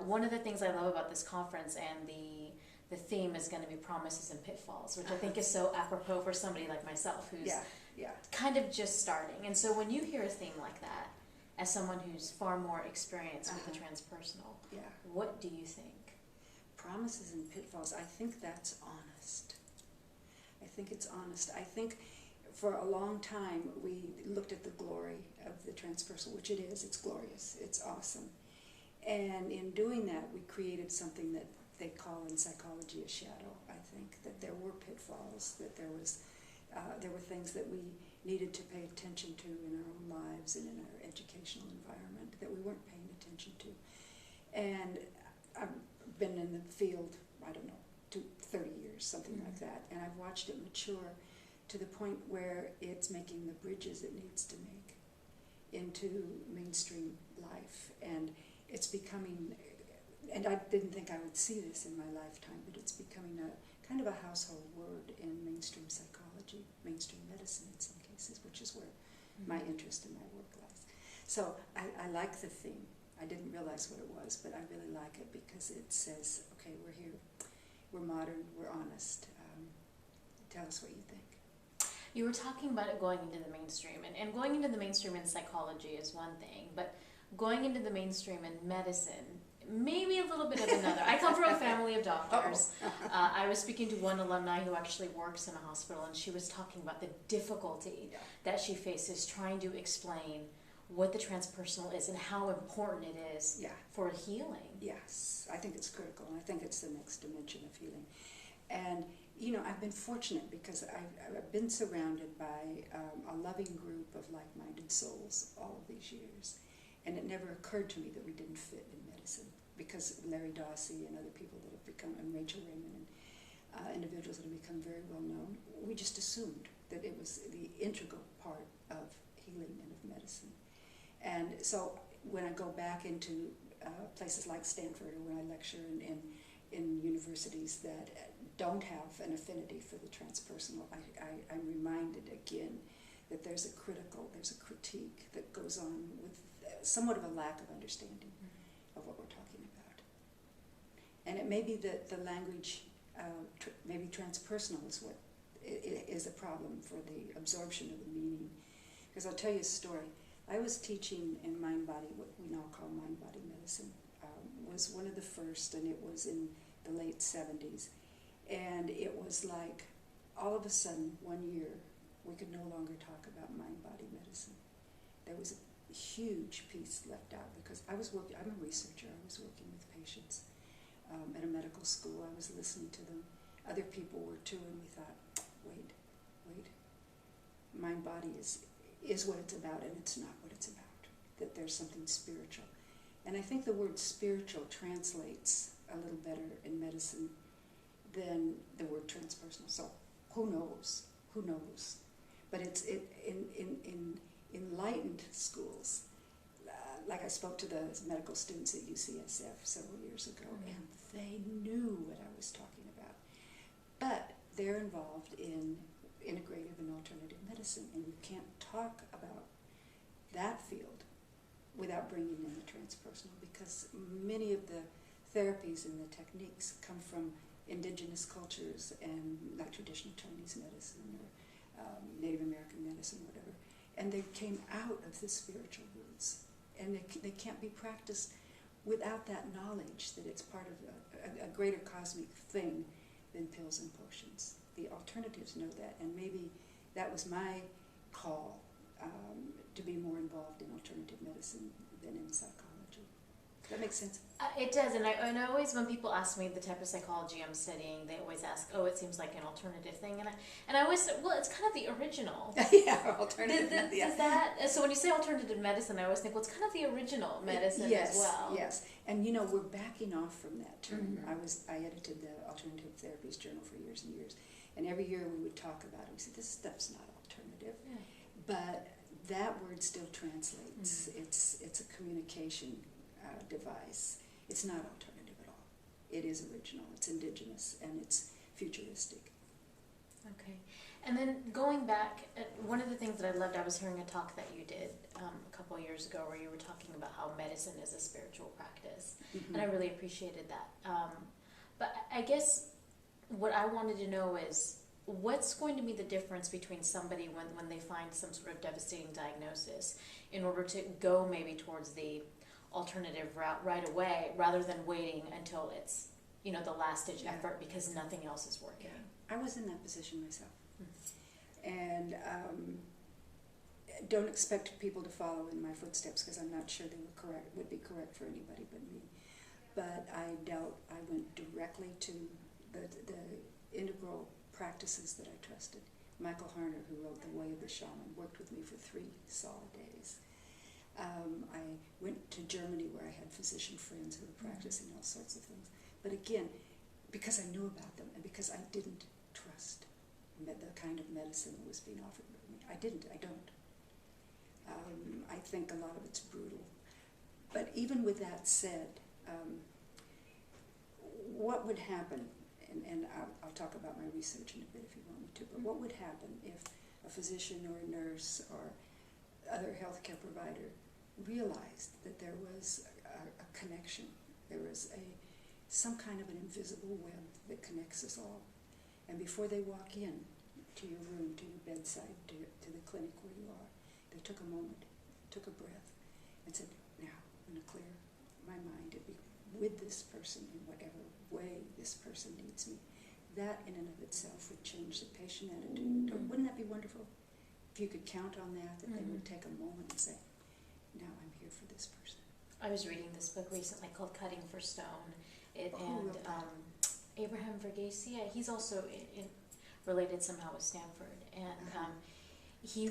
One of the things I love about this conference, and the theme is going to be promises and pitfalls, which I think is so apropos for somebody like myself who's kind of just starting. And so when you hear a theme like that, as someone who's far more experienced with the transpersonal, what do you think? Promises and pitfalls, I think that's honest. I think it's honest. I think for a long time we looked at the glory of the transpersonal, which it is. It's glorious. It's awesome. And in doing that, we created something that they call in psychology a shadow, I think, that there were pitfalls, that there were things that we needed to pay attention to in our own lives and in our educational environment that we weren't paying attention to. And I've been in the field, I don't know, 30 years, something like that, and I've watched it mature to the point where it's making the bridges it needs to make into mainstream life. And it's becoming, and I didn't think I would see this in my lifetime, but it's becoming a kind of a household word in mainstream psychology, mainstream medicine in some cases, which is where my interest in my work lies. So I like the theme. I didn't realize what it was, but I really like it because it says, okay, we're here, we're modern, we're honest. Tell us what you think. You were talking about it going into the mainstream, and going into the mainstream in psychology is one thing, but going into the mainstream in medicine, maybe a little bit of another. I come from a family of doctors. I was speaking to one alumni who actually works in a hospital, and she was talking about the difficulty that she faces trying to explain what the transpersonal is and how important it is for healing. Yes, I think it's critical, and I think it's the next dimension of healing. And you know, I've been fortunate because I've been surrounded by a loving group of like-minded souls all of these years. And it never occurred to me that we didn't fit in medicine, because Larry Dawsey and other people that have become, and Rachel Raymond, and individuals that have become very well known, we just assumed that it was the integral part of healing and of medicine. And so when I go back into places like Stanford, or when I lecture in universities that don't have an affinity for the transpersonal, I'm reminded again that there's a critique that goes on with somewhat of a lack of understanding of what we're talking about. And it may be that the language, maybe transpersonal is what is a problem for the absorption of the meaning. Because I'll tell you a story. I was teaching in mind-body, what we now call mind-body medicine, was one of the first, and it was in the late 70s. And it was like, all of a sudden, one year, we could no longer talk about mind-body medicine. There was a huge piece left out because I'm a researcher, I was working with patients at a medical school, I was listening to them. Other people were too, and we thought, wait, mind-body is what it's about, and it's not what it's about, that there's something spiritual. And I think the word spiritual translates a little better in medicine than the word transpersonal. So who knows? But it's in enlightened schools, like I spoke to the medical students at UCSF several years ago, and they knew what I was talking about. But they're involved in integrative and alternative medicine, and you can't talk about that field without bringing in the transpersonal, because many of the therapies and the techniques come from indigenous cultures, and like traditional Chinese medicine or Native American medicine, whatever, and they came out of the spiritual roots, and they can't be practiced without that knowledge that it's part of a greater cosmic thing than pills and potions. The alternatives know that, and maybe that was my call to be more involved in alternative medicine than in psychology. Does that make sense? It does, and I always, when people ask me the type of psychology I'm studying, they always ask, oh, it seems like an alternative thing, and I always say, well, it's kind of the original. Alternative. Does that, so when you say alternative medicine, I always think, well, it's kind of the original medicine as well. Yes, and you know, we're backing off from that term. I edited the Alternative Therapies Journal for years and years, and every year we would talk about it. We said, this stuff's not alternative, but that word still translates. It's a communication device. It's not alternative at all. It is original, it's indigenous, and it's futuristic. Okay. And then going back, one of the things that I loved, I was hearing a talk that you did a couple of years ago where you were talking about how medicine is a spiritual practice. And I really appreciated that. But I guess what I wanted to know is, what's going to be the difference between somebody when they find some sort of devastating diagnosis in order to go maybe towards the alternative route right away rather than waiting until it's, you know, the last ditch effort because nothing else is working? I was in that position myself. And don't expect people to follow in my footsteps because I'm not sure they would be correct for anybody but me. But I went directly to the integral practices that I trusted. Michael Harner, who wrote The Way of the Shaman, worked with me for 3 solid days. I went to Germany where I had physician friends who were practicing all sorts of things. But again, because I knew about them and because I didn't trust the kind of medicine that was being offered to me. I don't. I think a lot of it's brutal. But even with that said, what would happen, and I'll talk about my research in a bit if you want me to, but what would happen if a physician or a nurse or other healthcare provider realized that there was a connection, there was some kind of an invisible web that connects us all, and before they walk in to your room, to your bedside, to the clinic where you are, they took a moment, took a breath, and said, now I'm going to clear my mind to be with this person in whatever way this person needs me. That in and of itself would change the patient attitude. Wouldn't that be wonderful? If you could count on that they would take a moment and say, now I'm here for this person. I was reading this book recently called Cutting for Stone. Abraham Verghese, he's also related somehow with Stanford. And he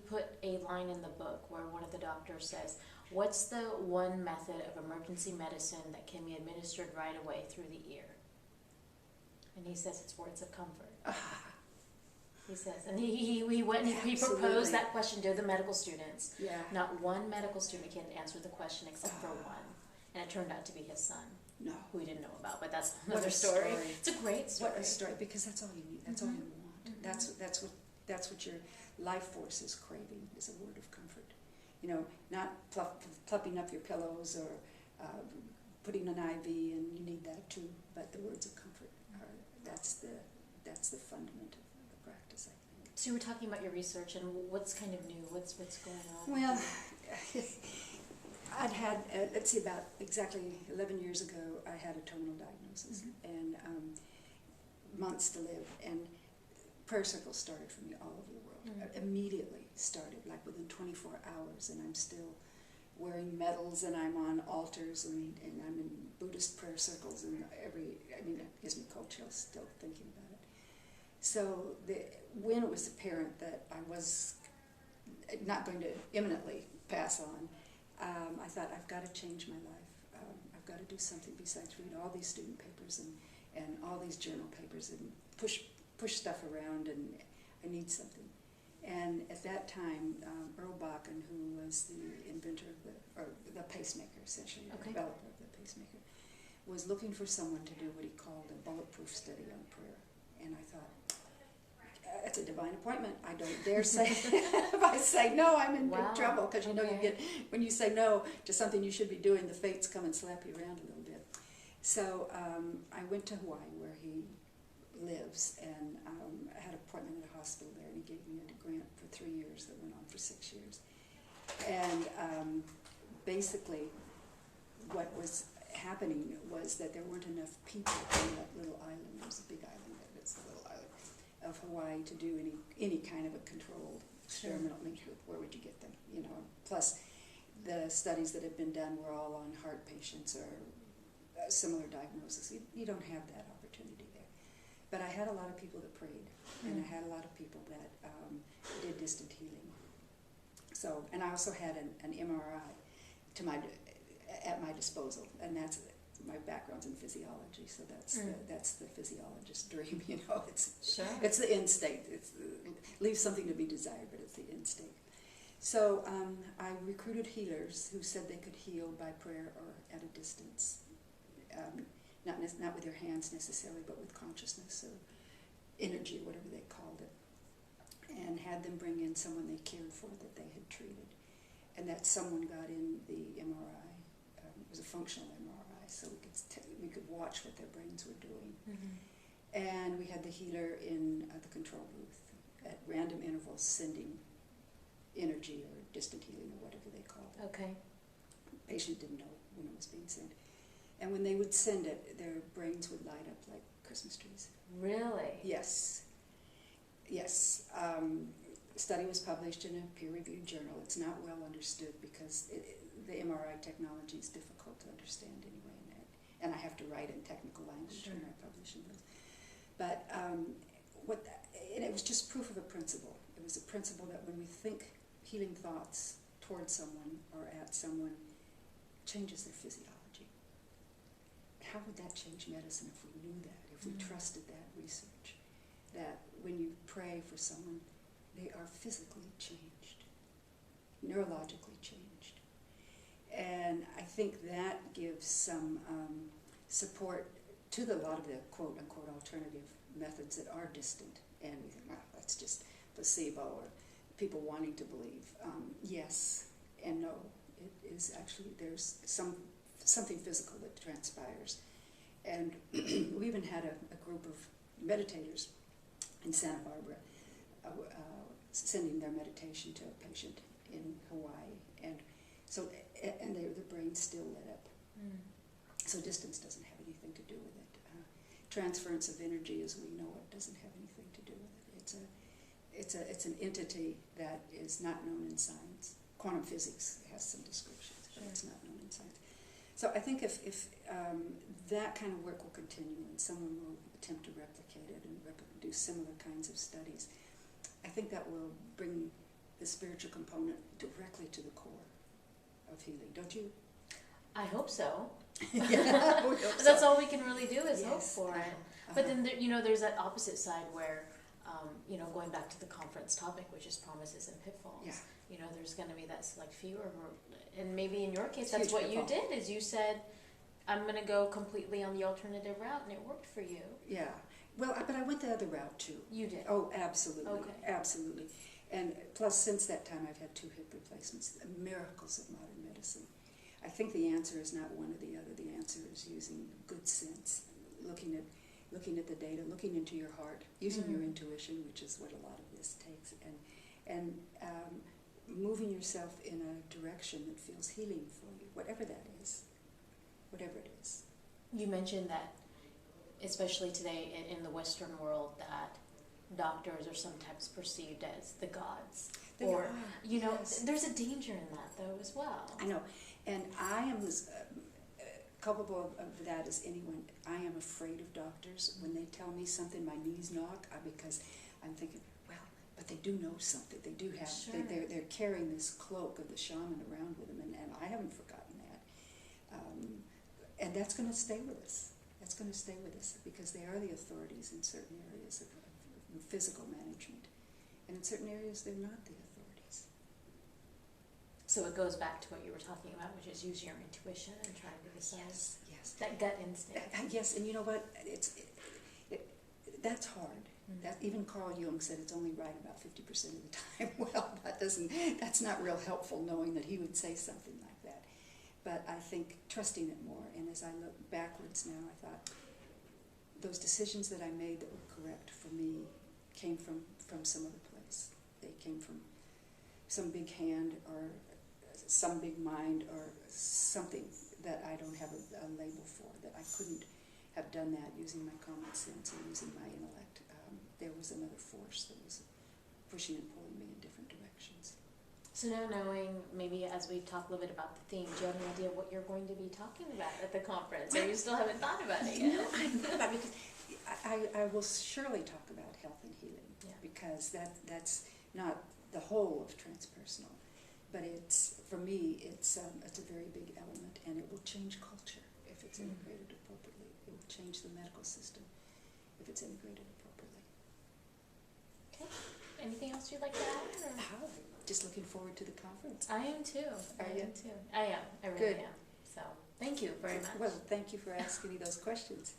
put a line in the book where one of the doctors says, what's the one method of emergency medicine that can be administered right away through the ear? And he says it's words of comfort. He says, and he went and he proposed that question to the medical students. Yeah. Not one medical student can answer the question except for one. And it turned out to be his son. No. Who he didn't know about, but that's another story. It's a great story. What a story, because that's all you need. That's all you want. That's what your life force is craving, is a word of comfort. You know, not plumping up your pillows or putting an IV, and you need that too, but the words of comfort that's the fundament of the practice, I think. So you were talking about your research and what's kind of new, what's going on? Well, I'd had, let's see, about exactly 11 years ago, I had a terminal diagnosis and months to live, and prayer circles started for me all over the world. Immediately started, like within 24 hours, and I'm still wearing medals, and I'm on altars, and I'm in Buddhist prayer circles, and it gives me cold chills still thinking about it. So when it was apparent that I was not going to imminently pass on, I thought, I've got to change my life. I've got to do something besides read all these student papers and all these journal papers and push stuff around, and I need something. And at that time, Earl Bakken, who was the inventor of the pacemaker, essentially, the developer of the pacemaker, was looking for someone to do what he called a bulletproof study on prayer. And I thought, it's a divine appointment. I don't dare say, if I say no, I'm in big trouble, because you know you get, when you say no to something you should be doing, the fates come and slap you around a little bit. So I went to Hawaii, where he lives, and I had an appointment at a hospital there, and he gave me a grant for 3 years that went on for 6 years. And basically what was happening was that there weren't enough people on that little island. It was a big island, but it's a little island of Hawaii, to do any kind of a controlled experimental nature. Where would you get them? You know, plus the studies that had been done were all on heart patients or similar diagnosis. You don't have that opportunity there. But I had a lot of people that prayed, and I had a lot of people that did distant healing. So, and I also had an MRI at my disposal, and that's my background's in physiology, so that's the physiologist's dream. You know, it's the end state. Leaves something to be desired, but it's the end state. So I recruited healers who said they could heal by prayer or at a distance. Not with your hands necessarily, but with consciousness. So energy, whatever they called it, and had them bring in someone they cared for that they had treated. And that someone got in the MRI. It was a functional MRI, so we could watch what their brains were doing. Mm-hmm. And we had the healer in the control booth at random intervals sending energy or distant healing or whatever they called it. Okay. The patient didn't know when it was being sent. And when they would send it, their brains would light up like Christmas trees. Really? Yes. Yes. The study was published in a peer-reviewed journal. It's not well understood because the MRI technology is difficult to understand anyway. And I have to write in technical language Sure. when I publish in those. But and it was just proof of a principle. It was a principle that when we think healing thoughts towards someone or at someone, changes their physiology. How would that change medicine if we knew that, if we trusted that research? That when you pray for someone, they are physically changed, neurologically changed. And I think that gives some support to a lot of the quote-unquote alternative methods that are distant. And we think, well, that's just placebo or people wanting to believe. Yes and no. It is actually, there's something physical that transpires. And we even had a group of meditators in Santa Barbara sending their meditation to a patient in Hawaii. And so, and their brains still lit up. Mm. So distance doesn't have anything to do with it. Transference of energy as we know it doesn't have anything to do with it. It's an entity that is not known in science. Quantum physics has some descriptions, but it's not known in science. So I think if that kind of work will continue and someone will attempt to replicate it and do similar kinds of studies, I think that will bring the spiritual component directly to the core of healing, don't you? I hope so. Yeah, we hope so. That's all we can really do is hope Yes, for it. uh-huh. But then, there's that opposite side where, going back to the conference topic, which is promises and pitfalls. Yeah. There's going to be that select few, and maybe in your case, It's that's huge what you pitfall. did, is you said, I'm going to go completely on the alternative route, and it worked for you. Yeah. Well, but I went the other route too. You did. Oh, absolutely. Okay. Absolutely. And plus, since that time, I've had 2 hip replacements. The miracles of modern medicine. I think the answer is not one or the other. The answer is using good sense, looking at the data, looking into your heart, using your intuition, which is what a lot of this takes, and moving yourself in a direction that feels healing for you, whatever that is, whatever it is. You mentioned that, especially today in the Western world, that doctors are sometimes perceived as the gods. They or, are, yes. there's a danger in that, though, as well. I know, and I am as culpable of that as anyone. I am afraid of doctors. When they tell me something, my knees knock, because I'm thinking, well, but they do know something. They do have, Sure. they're carrying this cloak of the shaman around with them, and I haven't forgotten that. And that's going to stay with us. That's going to stay with us because they are the authorities in certain areas of physical management. And in certain areas, they're not the authorities. So it goes back to what you were talking about, which is use your intuition and try to decide. Yes. That gut instinct. Yes, and you know what? That's hard. That even Carl Jung said it's only right about 50% of the time. Well, that's not real helpful knowing that he would say something like that. But I think trusting it more. And as I look backwards now, I thought those decisions that I made that were correct for me came from some other place. They came from some big hand or some big mind or something that I don't have a label for, that I couldn't have done that using my common sense or using my intellect. There was another force that was pushing and pulling me in different directions. So now knowing, maybe as we talk a little bit about the theme, do you have an idea of what you're going to be talking about at the conference, or you still haven't thought about it yet? No, I thought about it because I will surely talk about health and healing, because that's not the whole of transpersonal, but for me it's a very big element, and it will change culture if it's integrated appropriately. It will change the medical system if it's integrated appropriately. Okay. Anything else you'd like to add? Or? Just looking forward to the conference. I am too. Are you? I am. I really Good. am. So thank you very much. Well, thank you for asking me those questions.